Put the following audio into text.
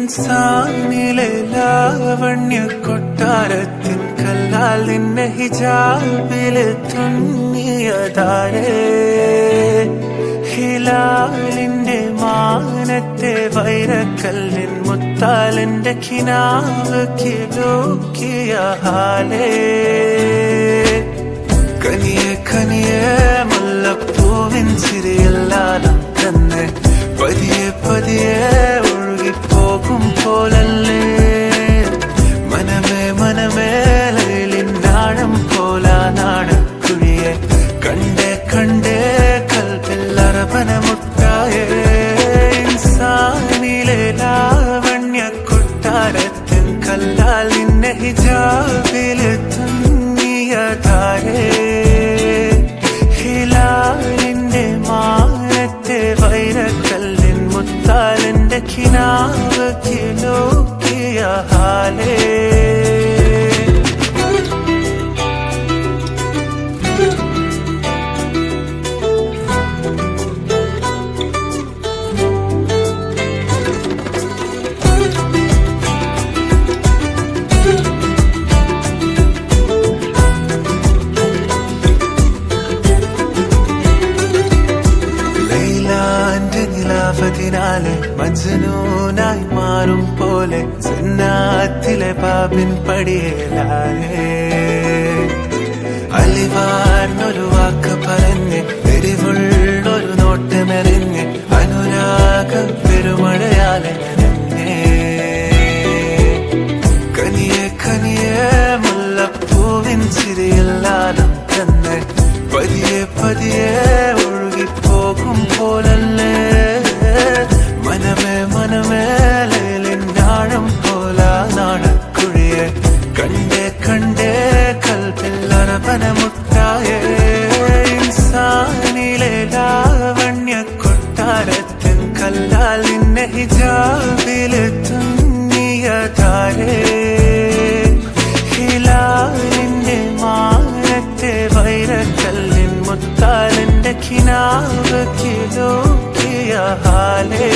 ഇൻസാനിലെ ലാവണ്യ കൊട്ടാരത്തിൻ കല്ലാൽ നിന്നെ ഹിജാബില് തുന്നിയതാരേ ഹിലാലിന്റെ മാനത്തെ വൈരക്കല്ലിൻ മുത്താലിന്റെ കിനാവ് കിലോക്കിയ ഹാലേ കനിയെ കനിയെ മുല്ലപ്പൂവിൻ ചിരിയെല്ലാലും തന്നെ പതിയെ പതിയെ ഒഴുകിപ്പോകും പോലല്ലേ മനമേ മനമേ ലൈലിനാഴം പോലാനാണ് കുഴിയെ കണ്ടേ കണ്ടേ കൽപ്പില്ലറപന മുട്ടായേ ഇൻസാനിലെ ലാവണ്യ കൊട്ടാരത്തിൻ കല്ലാൽ നിന്നെ ഹിജാബില് തുന്നിയതാരേ ഹിലാലിന്റെ മാനത്തെ വൈരക്കല്ലിൻ മുത്താലിന്റെ കിനാവ് കിലോക്കിയ ഹാലേ ിനാലെ മജ്നൂനായി മാറും പോലെ ജന്നാത്തിലെ ബാബിൻ പടിയേലായേ അലിവാർന്നൊരു വാക്ക് പറഞ്ഞ് എരിവുള്ളൊരു നോട്ടമെറിഞ്ഞ് അനുരാഗ പെരുമഴയാലെ നനഞ്ഞേ കനിയെ കനിയെ മുല്ലപ്പൂവിൻ ചിരിയെല്ലാലും തന്നെ പതിയെ പതിയെ ഒഴുകിപ്പോകും പോലല്ലേ മനമേ മനമേ ലൈലിനാഴം പോലാനാണ് കുഴിയെ കണ്ടേ കണ്ടേ കൽപ്പില്ലറപന മുട്ടായേ ഇൻസാനിലെ ലാവണ്യ കൊട്ടാരത്തിൻ കല്ലാൽ നിന്നെ ഹിജാബില് തുന്നിയതാരേ ഹിലാലിന്റെ മാനത്തെ വൈരക്കല്ലിൻ മുത്താലിന്റെ കിനാവ് കിലോക്കിയ ഹാലേ